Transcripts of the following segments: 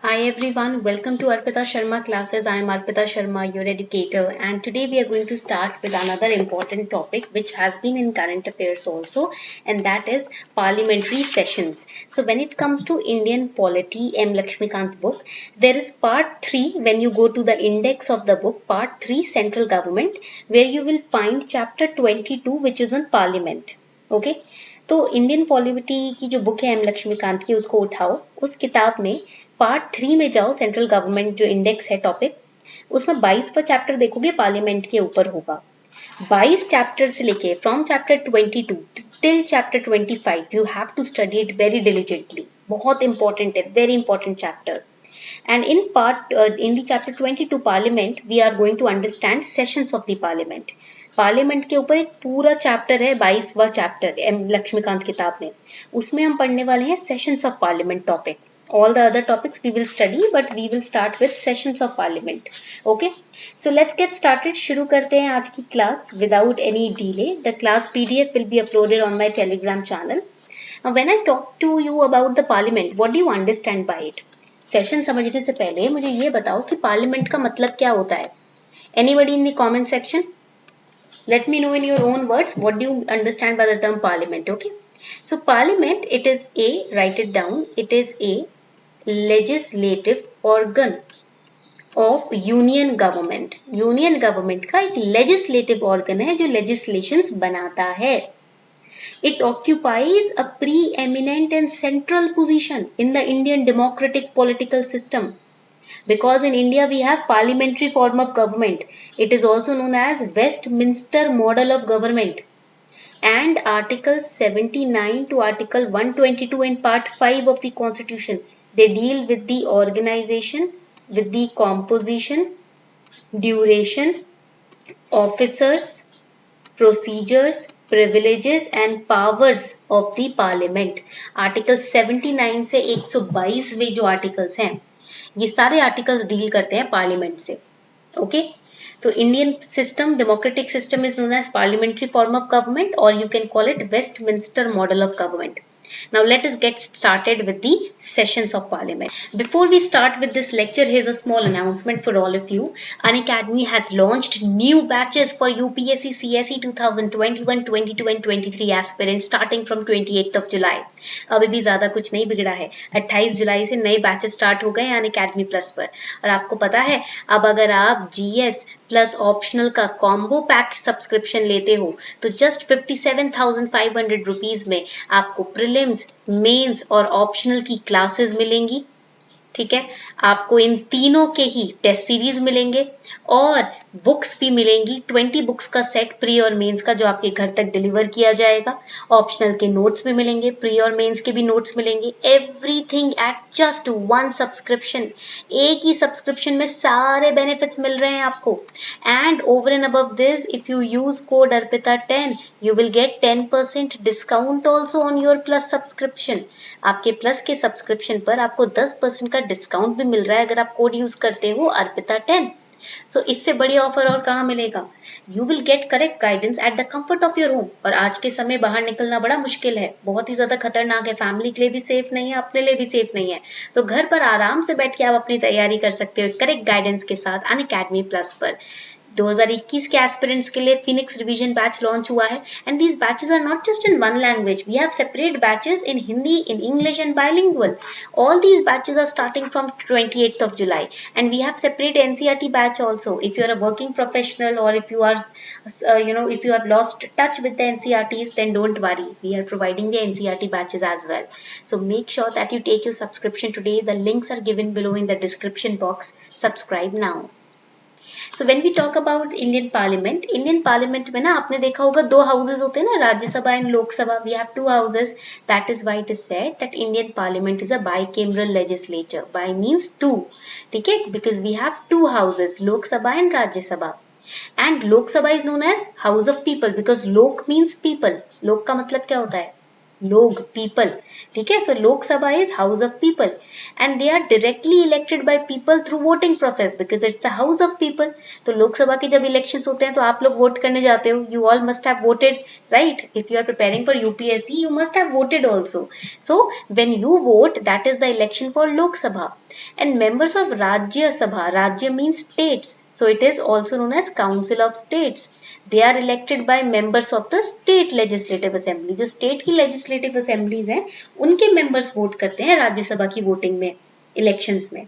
Hi everyone, welcome to Arpita Sharma classes. I am Arpita Sharma, your educator, and today we are going to start with another important topic which has been in current affairs also, and that is parliamentary sessions. So when it comes to Indian polity, M. Laxmikant book, there is part 3 when you go to the index of the book, part 3 central government, where you will find chapter 22 which is on parliament. Okay. तो Indian polity की जो book है M Laxmikant की उसको उठाओ, उस किताब में पार्ट 3 में जाओ, सेंट्रल गवर्नमेंट जो इंडेक्स है टॉपिक, उसमें 22वां चैप्टर देखोगे पार्लियामेंट के ऊपर होगा. 22 चैप्टर से लेके from chapter 22 till chapter 25 you have to study it very diligently. बहुत इंपॉर्टेंट है, very important chapter. And in the chapter 22 Parliament, we are going to understand sessions of the Parliament. Parliament के ऊपर एक पूरा chapter है, 22वां chapter M Laxmikant किताब में. उसमें हम पढ़ने वाले हैं sessions of parliament topic. All the other topics we will study, but we will start with sessions of Parliament. Okay, so let's get started. शुरू करते हैं आज की class without any delay. The class PDF will be uploaded on my Telegram channel. Now, when I talk to you about the Parliament, what do you understand by it? Session समझने से पहले मुझे ये बताओ कि पार्लियामेंट का मतलब क्या होता है. Anybody in the comment section? Let me know in your own words what do you understand by the term parliament. Okay, so parliament, it is a, write it down, it is a legislative organ of union government. Union government का एक legislative organ है जो legislations बनाता है. It occupies a preeminent and central position in the Indian democratic political system. Because in India we have parliamentary form of government. It is also known as Westminster model of government. And Article 79 to Article 122 and Part 5 of the Constitution, they deal with the organization, with the composition, duration, officers, procedures, privileges and powers of the parliament. Article 79 से 122 जो articles हैं, ये सारे articles deal करते हैं parliament से. Okay, तो Indian system, democratic system is known as parliamentary form of government, और you can call it Westminster model of government. Now let us get started with the sessions of Parliament. Before we start with this lecture, here's a small announcement for all of you. Unacademy has launched new batches for UPSC CSE 2021-22 and 23 aspirants starting from 28th of July. अभी भी ज़्यादा कुछ नहीं बिगड़ा है. 28 जुलाई से नए batches start हो गए Unacademy Plus पर. और आपको पता है, अब अगर आप GS प्लस ऑप्शनल का कॉम्बो पैक सब्सक्रिप्शन लेते हो तो जस्ट 57,500 रुपीज में आपको प्रीलिम्स, मेंस और ऑप्शनल की क्लासेस मिलेंगी. ठीक है, आपको इन तीनों के ही टेस्ट सीरीज मिलेंगे और बुक्स भी मिलेंगी. 20 बुक्स का सेट प्री और मेंस का जो आपके घर तक डिलीवर किया जाएगा. ऑप्शनल के नोट्स भी मिलेंगे, प्री और मेंस के भी नोट्स मिलेंगे. Everything at just one subscription. एक ही सब्सक्रिप्शन में सारे बेनिफिट्स मिल रहे हैं आपको. And over and above this, if you use code Arpita 10 you will get 10% discount also on your plus subscription. आपके प्लस के सब्सक्रिप्शन पर आपको 10% का डिस्काउंट भी मिल रहा है अगर आप कोड यूज करते हो अर्पिता 10. सो इससे बड़ी ऑफर और कहाँ मिलेगा. You will get correct guidance at the comfort of your home. और आज के समय बाहर निकलना बड़ा मुश्किल है, बहुत ही ज्यादा खतरनाक है, फैमिली के लिए भी सेफ नहीं है, अपने लिए भी सेफ नहीं है. तो घर पर आराम से बैठ के आप अपनी तैयारी कर सकते हो करेक्ट गाइडेंस के साथ अनअकैडमी प्लस पर. 2021 के एस्पिरेंट्स के लिए फिनिक्स रिवीजन बैच लॉन्च हुआ है. And these batches are not just in one language. We have separate batches in Hindi, in English and bilingual. All these batches are starting from 28th of July. And we have separate NCERT batch also. If you are a working professional or if you are, if you have lost touch with the NCERTs, then don't worry. We are providing the NCERT batches as well. So make sure that you take your subscription today. The links are given below in the description box. Subscribe now. So when we talk about Indian Parliament में ना आपने देखा होगा दो houses होते हैं ना, Rajya Sabha and Lok Sabha. We have two houses. That is why it is said that Indian Parliament is a bicameral legislature. Bi means two. ठीक है, because we have two houses, Lok Sabha and Rajya Sabha. And Lok Sabha is known as House of People because लोक means people. लोक का मतलब क्या होता है? लोग, पीपल, ठीक है. So Lok Sabha is house of people and they are directly elected by people through voting process because it's the house of people. तो लोकसभा के जब इलेक्शंस होते हैं तो आप लोग वोट करने जाते हो. You all must have voted, right? If you are preparing for UPSC, you must have voted also. So when you vote, that is the election for Lok Sabha. And members of Rajya Sabha, Rajya means states, so it is also known as Council of States. They are elected by members of the state legislative assembly. जो state की legislative assemblies हैं, उनके members vote करते हैं राज्य सभा की voting में, elections में.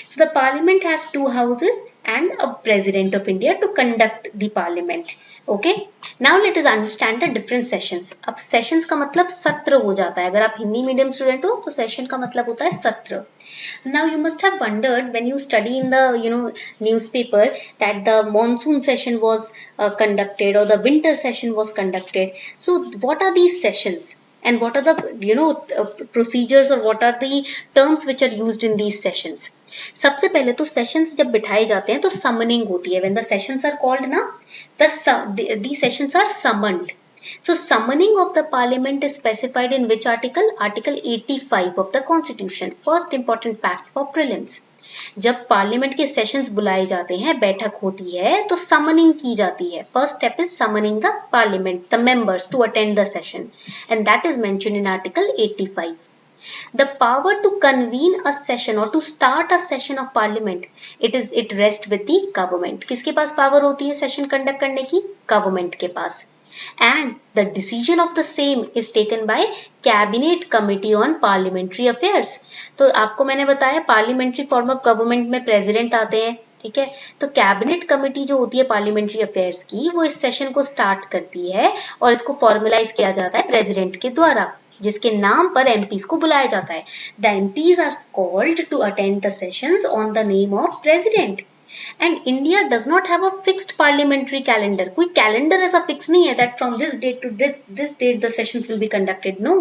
So the parliament has two houses and a president of India to conduct the parliament. Okay. Now let us understand the different sessions. अब sessions का मतलब सत्र हो जाता है. अगर आप हिंदी मीडियम स्टूडेंट हो तो session का मतलब होता है सत्र. Now you must have wondered when you study in the newspaper that the monsoon session was conducted or the winter session was conducted. So what are these sessions? And what are the procedures or what are the terms which are used in these sessions? सबसे पहले तो sessions जब बिठाए जाते हैं तो summoning होती है. When the sessions are called ना, these sessions are summoned. So summoning of the parliament is specified in which article? Article 85 of the constitution. First important fact for prelims. जब पार्लियामेंट के सेशंस बुलाए जाते हैं, बैठक होती है, तो समनिंग की जाती है. First step is summoning the Parliament, the members to attend the session and that is mentioned in article 85. The power to convene a session or to start a session of parliament, it rests with the government. किसके पास power होती है session conduct करने की? Government के पास. And the decision of the same is taken by Cabinet Committee on Parliamentary Affairs. तो आपको मैंने बताया पार्लियामेंट्री फॉर्म ऑफ गवर्नमेंट में प्रेसिडेंट आते हैं, ठीक है. तो कैबिनेट कमेटी जो होती है पार्लियामेंट्री अफेयर्स की, वो इस सेशन को स्टार्ट करती है और इसको फॉर्मलाइज किया जाता है प्रेसिडेंट के द्वारा, जिसके नाम पर एमपीज को बुलाया जाता है. The MPs are called to attend the sessions on the name of president. And India does not have a fixed parliamentary calendar. कोई calendar ऐसा fix नहीं है that from this date to this date the sessions will be conducted. No.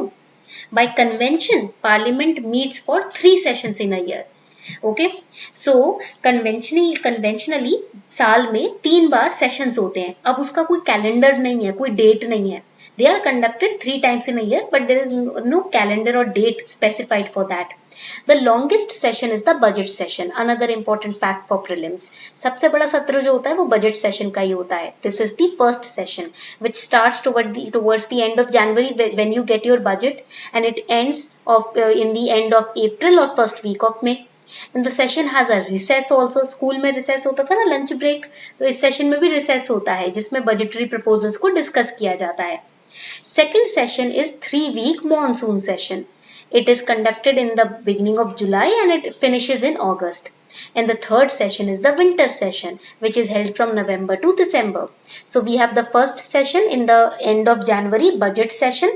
By convention, parliament meets for 3 sessions in a year. Okay. So conventionally साल में 3 बार sessions होते हैं. अब उसका कोई calendar नहीं है, कोई date नहीं है. They are conducted 3 times in a year, but there is no calendar or date specified for that. The longest session is the budget session. Another important fact for prelims. सबसे बड़ा सत्र जो होता है वो budget session का ही होता है. This is the first session, which starts towards the end of January when you get your budget, and it ends in the end of April or first week of May. And the session has a recess also. School में recess होता था ना, lunch break. तो इस session में भी recess होता है, जिसमें budgetary proposals को discuss किया जाता है. Second session is 3-week monsoon session. It is conducted in the beginning of July and it finishes in August. And the third session is the winter session, which is held from November to December. So we have the first session in the end of January, budget session.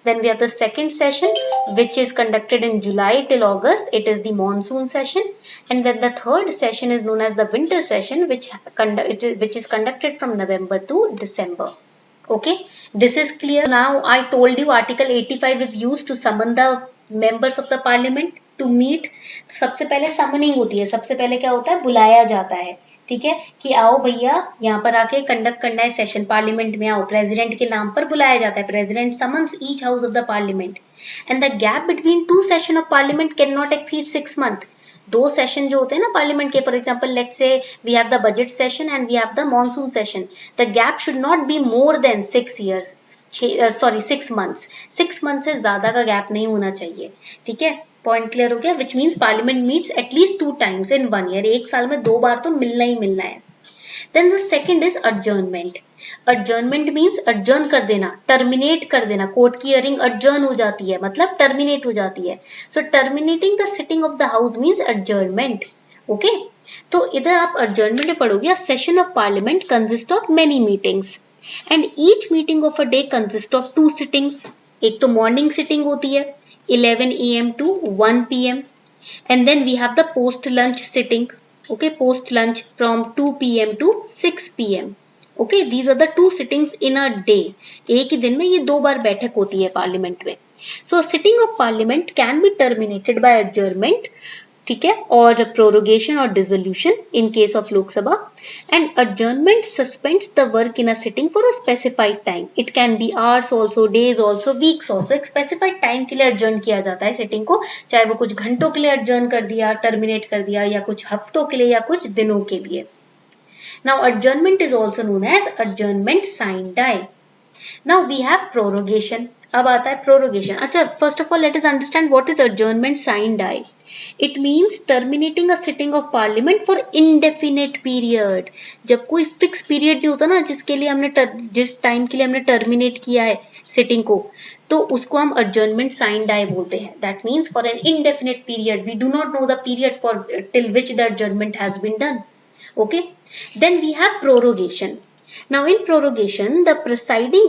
Then we have the second session, which is conducted in July till August. It is the monsoon session. And then the third session is known as the winter session, which is conducted from November to December. Okay, this is clear. Now I told you Article 85 is used to summon the members of the parliament to meet. तो सबसे पहले summoning होती है. सबसे पहले क्या होता है? बुलाया जाता है, ठीक है, कि आओ भैया यहाँ पर आके कंडक्ट करना है सेशन, पार्लियामेंट में आओ. प्रेसिडेंट के नाम पर बुलाया जाता है. President summons each house of the Parliament and the gap between 2 session of Parliament can not exceed 6 month. 2 session जो होते हैं ना पार्लियामेंट के, for example let's say we have the budget session and we have the monsoon session, the gap should not be more than 6 months. 6 month से ज्यादा का gap नहीं होना चाहिए, ठीक है. पॉइंट क्लियर हो गया. Which means parliament meets at least 2 times in 1 year. एक साल में 2 बार तो मिलना ही मिलना है. Then the second is adjournment. Adjournment means adjourn कर देना, terminate कर देना. कोर्ट की हियरिंग adjourn हो जाती है, मतलब terminate हो जाती है. So terminating the sitting of the house means adjournment. Okay? तो इधर आप adjournment में पढ़ोगे. A session of parliament consists of many meetings and each meeting of a day consists of 2 sittings. एक तो morning sitting होती है 11 AM to 1 PM, and then we have the post lunch sitting. Okay, post lunch from 2 PM to 6 PM. Okay, these are the 2 sittings in a day. एक ही दिन में ये 2 बार बैठक होती है पार्लियामेंट में. So sitting of parliament can be terminated by adjournment ठीक है, और प्रोरोगेशन और dissolution in case of Lok Sabha, and adjournment suspends the work in a sitting for a specified time. It can be hours also, days also, weeks also. एक specified time के लिए adjourn किया जाता है sitting को, चाहे वो कुछ घंटों के लिए adjourn कर दिया, terminate कर दिया, या कुछ हफ्तों के लिए या कुछ दिनों के लिए. Now adjournment is also known as adjournment sine die. Now we have prorogation. अब आता है prorogation. अच्छा, first of all let us understand what is adjournment sine die. It means terminating a sitting of parliament for indefinite period. जब कोई fix period नहीं होता ना, जिसके लिए हमने जिस time के लिए हमने terminate किया है sitting को, तो उसको हम adjournment sine die बोलते हैं. That means for an indefinite period. We do not know the period for till which the adjournment has been done. Okay. Then we have prorogation. Now in prorogation, the presiding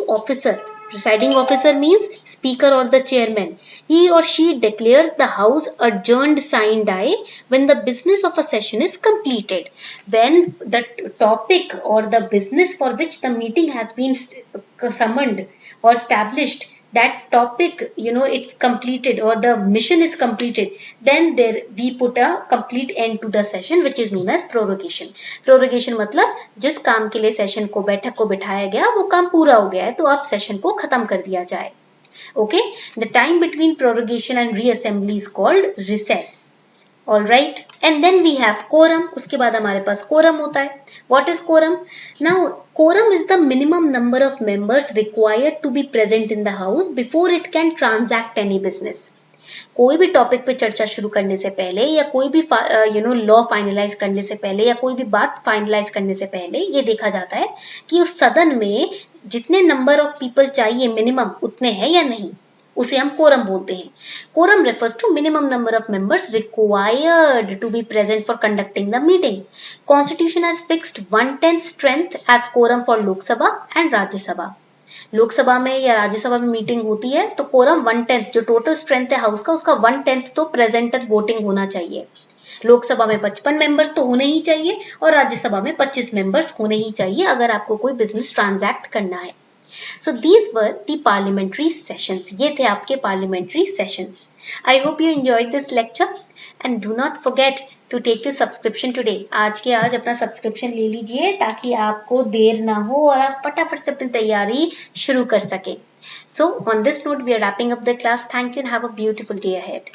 officer means speaker or the chairman, he or she declares the house adjourned sine die when the business of a session is completed. When the topic or the business for which the meeting has been summoned or established, that topic, it's completed or the mission is completed, then there we put a complete end to the session, which is known as prorogation. Prorogation मतलब जिस काम के लिए session को, बैठक को बिठाया गया, वो काम पूरा हो गया है, तो अब सेशन को खत्म कर दिया जाए. Okay, the time between prorogation and reassembly is called recess. All right, and then we have quorum. उसके बाद हमारे पास quorum होता है. What is quorum? Now, quorum is the minimum number of members required to be present in the house before it can transact any business. कोई भी topic पे चर्चा शुरू करने से पहले, या कोई भी लॉ फाइनलाइज करने से पहले, या कोई भी बात फाइनलाइज करने से पहले ये देखा जाता है कि उस सदन में जितने नंबर ऑफ पीपल चाहिए मिनिमम उतने हैं या नहीं. उसे हम कोरम बोलते हैं. Quorum refers to minimum number of members required to be present for conducting the meeting. Constitution has fixed 1/10 strength as quorum for Lok Sabha and Rajya Sabha. Lok Sabha में या राज्यसभा में मीटिंग होती है तो कोरम 1/10, जो टोटल स्ट्रेंथ है house का, उसका 1/10 तो प्रेजेंट वोटिंग होना चाहिए. लोकसभा में 55 मेंबर्स तो होने ही चाहिए और राज्यसभा में 25 मेंबर्स होने ही चाहिए अगर आपको कोई बिजनेस ट्रांजैक्ट करना है. So these were the parliamentary sessions. ये थे आपके parliamentary sessions. I hope you enjoyed this lecture and do not forget to take your subscription today. आज के आज अपना सब्सक्रिप्शन ले लीजिए ताकि आपको देर ना हो और आप फटाफट से अपनी तैयारी शुरू कर सकें. So on this note we are wrapping up the class. Thank you and have a beautiful day ahead.